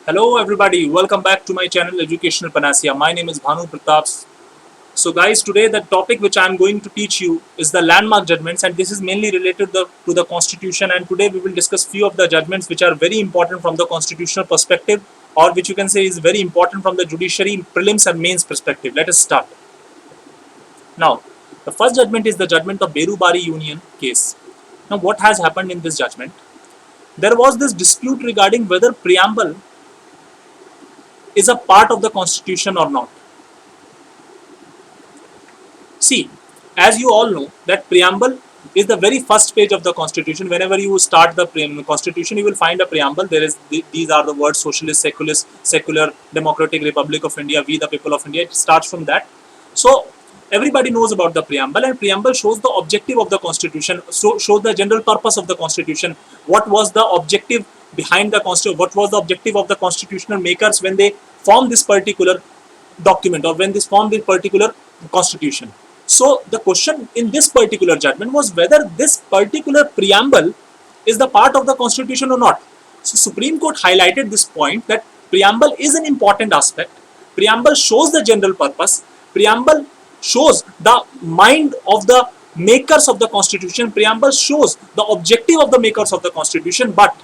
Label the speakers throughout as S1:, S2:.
S1: Hello everybody, welcome back to my channel Educational Panacea. My name is Bhanu Pratap. So guys, today the topic which I am going to teach you is the landmark judgments, and this is mainly related to the constitution, and today we will discuss few of the judgments which are very important from the constitutional perspective, or which you can say is very important from the judiciary prelims and mains perspective. Let us start. Now, the first judgment is the judgment of Berubari Union case. Now what has happened in this judgment? There was this dispute regarding whether preamble is a part of the constitution or not. See, as you all know, that preamble is the very first page of the constitution. Whenever you start the constitution, you will find a preamble. These are the words: socialist, secular, democratic republic of India, we the people of India. It starts from that. So everybody knows about the preamble, and preamble shows the objective of the constitution, so shows the general purpose of the constitution. What was the objective behind the constitution? What was the objective of the constitutional makers when they formed this particular document, or when they formed this particular constitution? So the question in this particular judgment was whether this particular preamble is the part of the constitution or not. So Supreme Court highlighted this point, that preamble is an important aspect. Preamble shows the general purpose. Preamble shows the mind of the makers of the constitution. Preamble shows the objective of the makers of the constitution, but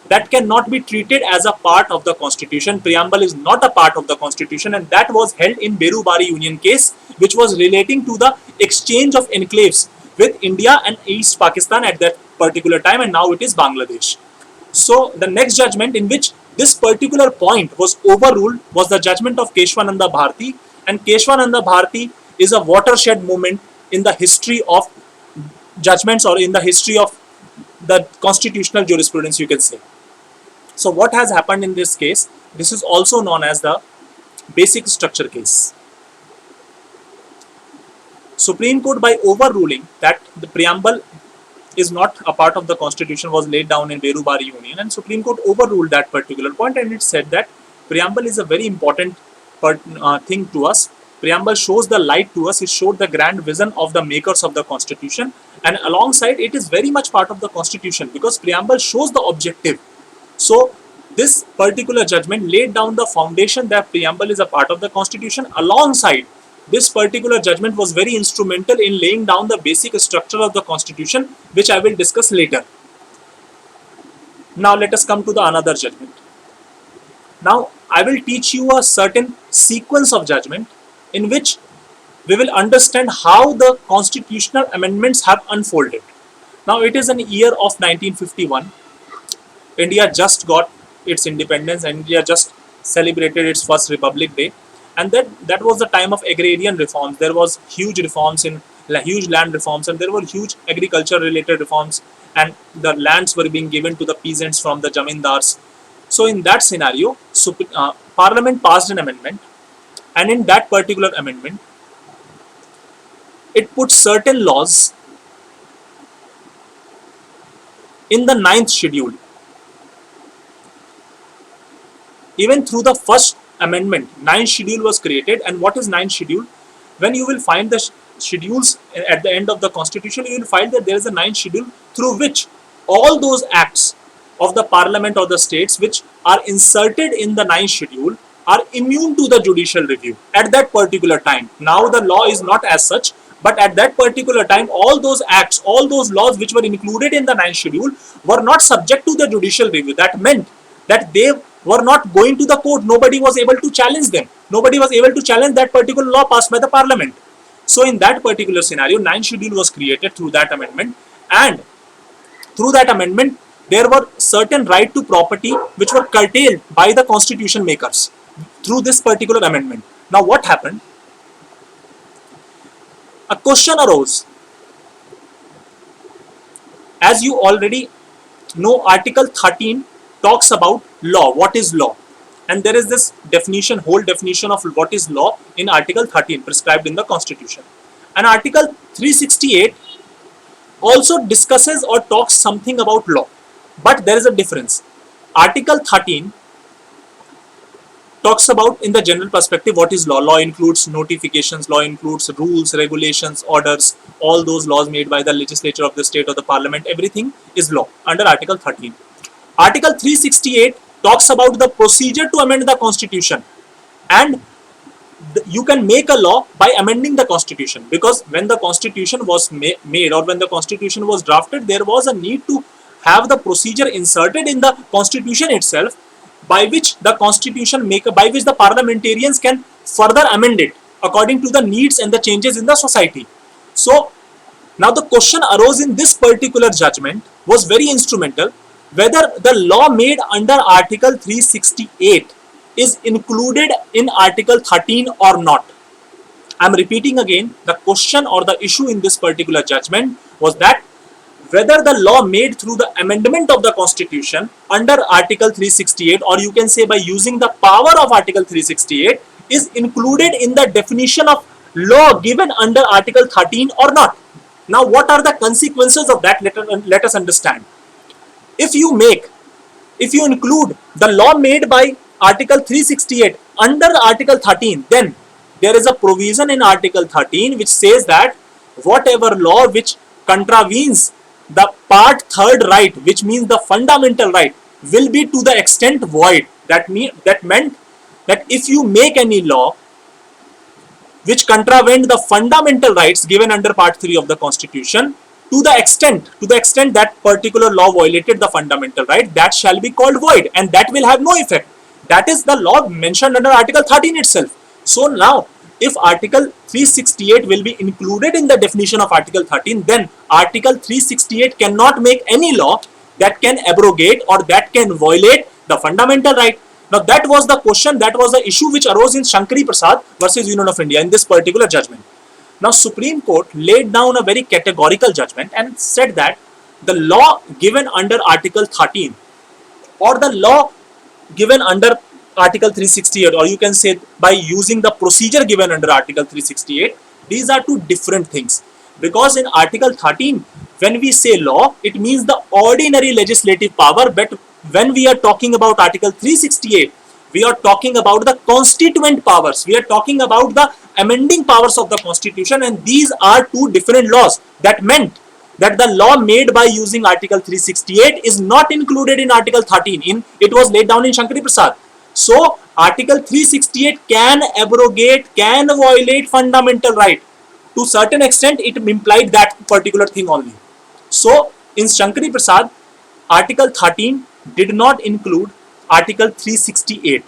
S1: that cannot be treated as a part of the constitution. Preamble is not a part of the constitution, and that was held in Berubari Union case, which was relating to the exchange of enclaves with India and East Pakistan at that particular time, and now it is Bangladesh. So the next judgment in which this particular point was overruled was the judgment of Keshwananda Bharati, and Keshwananda Bharati is a watershed moment in the history of judgments, or in the history of the constitutional jurisprudence, you can say. So what has happened in this case? This is also known as the basic structure case. Supreme Court, by overruling that the preamble is not a part of the constitution, was laid down in Berubari Union, and Supreme Court overruled that particular point, and it said that preamble is a very important thing to us. Preamble shows the light to us. It showed the grand vision of the makers of the constitution, and alongside it is very much part of the constitution, because preamble shows the objective. So this particular judgment laid down the foundation that preamble is a part of the constitution. Alongside, this particular judgment was very instrumental in laying down the basic structure of the constitution, which I will discuss later. Now let us come to the another judgment. Now I will teach you a certain sequence of judgment in which we will understand how the constitutional amendments have unfolded. Now it is an year of 1951. India just got its independence, and India just celebrated its first Republic Day, and that was the time of agrarian reforms. There was huge reforms in huge land reforms, and there were huge agriculture related reforms, and the lands were being given to the peasants from the jamindars. So in that scenario, Parliament passed an amendment, and in that particular amendment, it put certain laws in the ninth schedule. Even through the first amendment, ninth schedule was created. And what is ninth schedule? When you will find the schedules at the end of the constitution, you will find that there is a ninth schedule through which all those acts of the parliament or the states which are inserted in the ninth schedule are immune to the judicial review at that particular time. Now the law is not as such, but at that particular time, all those acts, all those laws which were included in the ninth schedule were not subject to the judicial review. That meant that they were not going to the court. Nobody was able to challenge them. Nobody was able to challenge that particular law passed by the parliament. So in that particular scenario, ninth schedule was created through that amendment, and through that amendment, there were certain right to property which were curtailed by the constitution makers through this particular amendment. Now what happened? A question arose. As you already know, Article 13 talks about law. What is law? And there is this definition, whole definition of what is law in Article 13 prescribed in the Constitution. And Article 368 also discusses or talks something about law. But there is a difference. Article 13 talks about, in the general perspective, what is law. Law includes notifications, law includes rules, regulations, orders, all those laws made by the legislature of the state or the parliament. Everything is law under Article 13. Article 368 talks about the procedure to amend the constitution, and you can make a law by amending the constitution, because when the constitution was made, or when the constitution was drafted, there was a need to have the procedure inserted in the constitution itself, by which the constitution maker, by which the parliamentarians can further amend it according to the needs and the changes in the society. So now the question arose in this particular judgment was very instrumental, whether the law made under Article 368 is included in Article 13 or not. I am repeating again, the question or the issue in this particular judgment was that whether the law made through the amendment of the constitution under Article 368, or you can say by using the power of Article 368, is included in the definition of law given under Article 13 or not. Now what are the consequences of that? Let us understand. If you include the law made by Article 368 under Article 13, then there is a provision in Article 13 which says that whatever law which contravenes the part third right, which means the fundamental right, will be to the extent void. That meant that if you make any law which contravened the fundamental rights given under part 3 of the constitution, to the extent that particular law violated the fundamental right, that shall be called void, and that will have no effect. That is the law mentioned under Article 13 itself. So now, if Article 368 will be included in the definition of Article 13, then Article 368 cannot make any law that can abrogate or that can violate the fundamental right. Now that was the question, that was the issue which arose in Shankari Prasad versus Union of India in this particular judgment. Now Supreme Court laid down a very categorical judgment and said that the law given under Article 13 or the law given under Article 368, or you can say by using the procedure given under Article 368, these are two different things. Because in Article 13, when we say law, it means the ordinary legislative power, but when we are talking about Article 368, we are talking about the constituent powers. We are talking about the amending powers of the constitution, and these are two different laws. That meant that the law made by using Article 368 is not included in Article 13. It was laid down in Shankari Prasad. So Article 368 can abrogate, can violate fundamental right. To certain extent, it implied that particular thing only. So in Shankari Prasad, Article 13 did not include Article 368.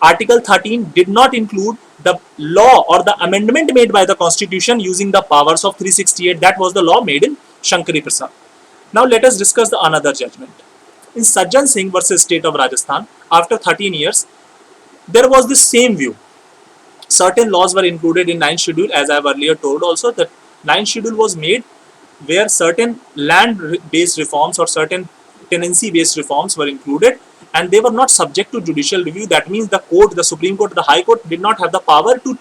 S1: Article 13 did not include the law or the amendment made by the constitution using the powers of 368. That was the law made in Shankari Prasad. Now let us discuss the another judgment. In Sajjan Singh versus State of Rajasthan, after 13 years, there was the same view. Certain laws were included in 9th schedule, as I have earlier told also, that 9th schedule was made where certain land-based reforms or certain tenancy-based reforms were included, and they were not subject to judicial review. That means the court, the Supreme Court, the High Court did not have the power to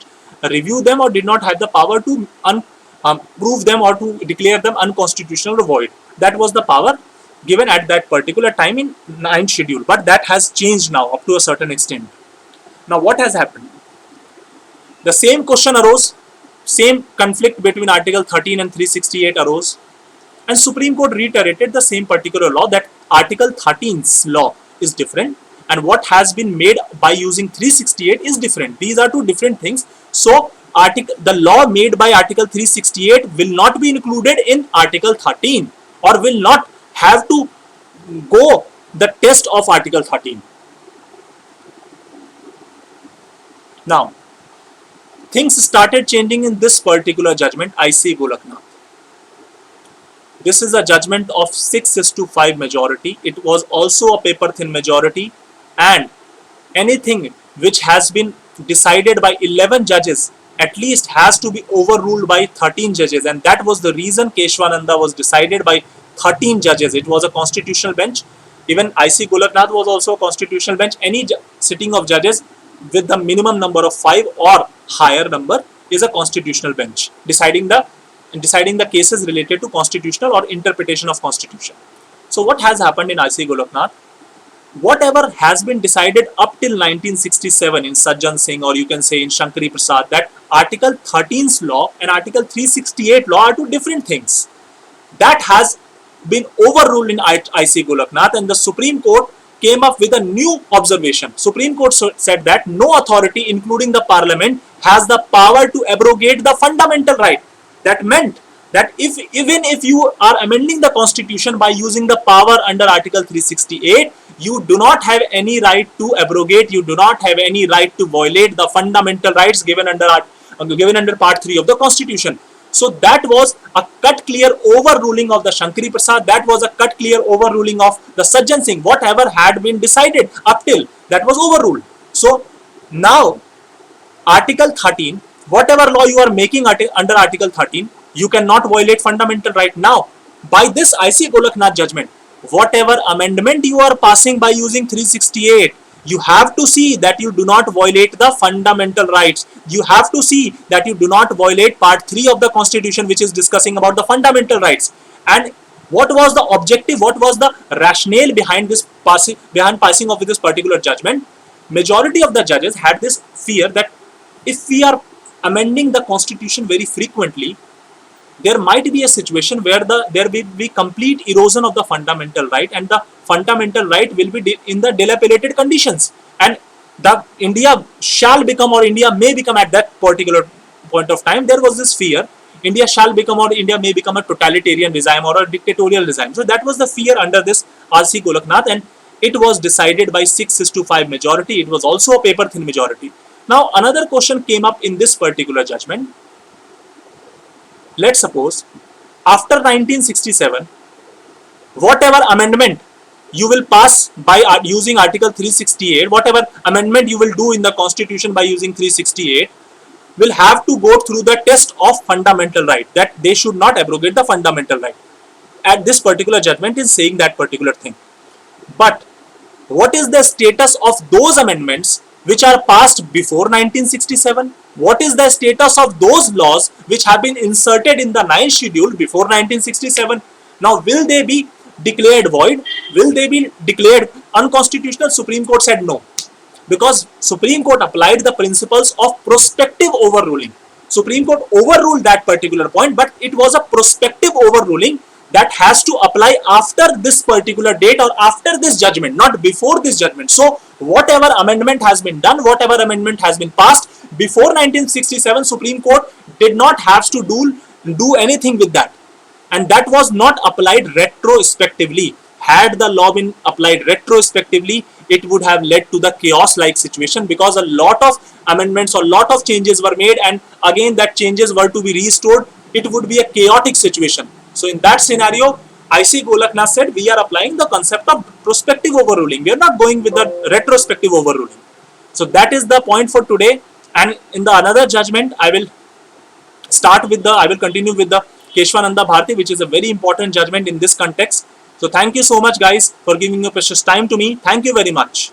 S1: review them or did not have the power to prove them or to declare them unconstitutional or void. That was the power given at that particular time in 9th schedule, but that has changed now up to a certain extent. Now what has happened? The same question arose, same conflict between Article 13 and 368 arose, and Supreme Court reiterated the same particular law, that Article 13's law is different and what has been made by using 368 is different. These are two different things. So the law made by Article 368 will not be included in Article 13 or will not have to go the test of Article 13. Now, things started changing in this particular judgment, I.C. Golaknath. This is a judgment of 6:5 majority. It was also a paper thin majority, and anything which has been decided by 11 judges at least has to be overruled by 13 judges, and that was the reason Keshwananda was decided by 13 judges. It was a constitutional bench. Even I.C. Golaknath was also a constitutional bench. Any sitting of judges with the minimum number of 5 or higher number is a constitutional bench, deciding the cases related to constitutional or interpretation of constitution. So what has happened in I.C. Golaknath? Whatever has been decided up till 1967 in Sajjan Singh, or you can say in Shankari Prasad, that Article 13's law and Article 368 law are two different things. That has been overruled in I.C. Golaknath, and the Supreme Court came up with a new observation. Supreme Court said that no authority, including the Parliament, has the power to abrogate the fundamental right. That meant that even if you are amending the Constitution by using the power under Article 368, you do not have any right to abrogate, you do not have any right to violate the fundamental rights given under Part 3 of the Constitution. So that was a cut clear overruling of the Shankari Prasad, that was a cut clear overruling of the Sajjan Singh. Whatever had been decided up till, that was overruled. So now Article 13, whatever law you are making under Article 13, you cannot violate fundamental right. Now, by this IC Golaknath judgment, whatever amendment you are passing by using 368, you have to see that you do not violate the fundamental rights. You have to see that you do not violate Part 3 of the Constitution, which is discussing about the fundamental rights. And what was the objective, what was the rationale behind this passing of this particular judgment? Majority of the judges had this fear that if we are amending the Constitution very frequently, there might be a situation where there will be complete erosion of the fundamental right, and the fundamental right will be in the dilapidated conditions, and the India shall become, or India may become, at that particular point of time there was this fear, India shall become, or India may become a totalitarian regime or a dictatorial regime. So that was the fear under this RC Golaknath, and it was decided by 6-5 majority. It was also a paper thin majority. Now another question came up in this particular judgment. Let's suppose after 1967, whatever amendment you will pass by using Article 368, whatever amendment you will do in the Constitution by using 368, will have to go through the test of fundamental right, that they should not abrogate the fundamental right. At this particular judgment is saying that particular thing. But what is the status of those amendments which are passed before 1967? What is the status of those laws which have been inserted in the 9th schedule before 1967? Now, will they be declared void? Will they be declared unconstitutional? Supreme Court said no, because Supreme Court applied the principles of prospective overruling. Supreme Court overruled that particular point, but it was a prospective overruling that has to apply after this particular date or after this judgment, not before this judgment. So whatever amendment has been done, whatever amendment has been passed before 1967, Supreme Court did not have to do anything with that, and that was not applied retrospectively. Had the law been applied retrospectively, it would have led to the chaos-like situation, because a lot of amendments or lot of changes were made, and again that changes were to be restored. It would be a chaotic situation. So in that scenario, IC Golaknath said we are applying the concept of prospective overruling. We are not going with the retrospective overruling. So that is the point for today. And in the another judgment, I will continue with the Keshwananda Bharti, which is a very important judgment in this context. So thank you so much guys for giving your precious time to me. Thank you very much.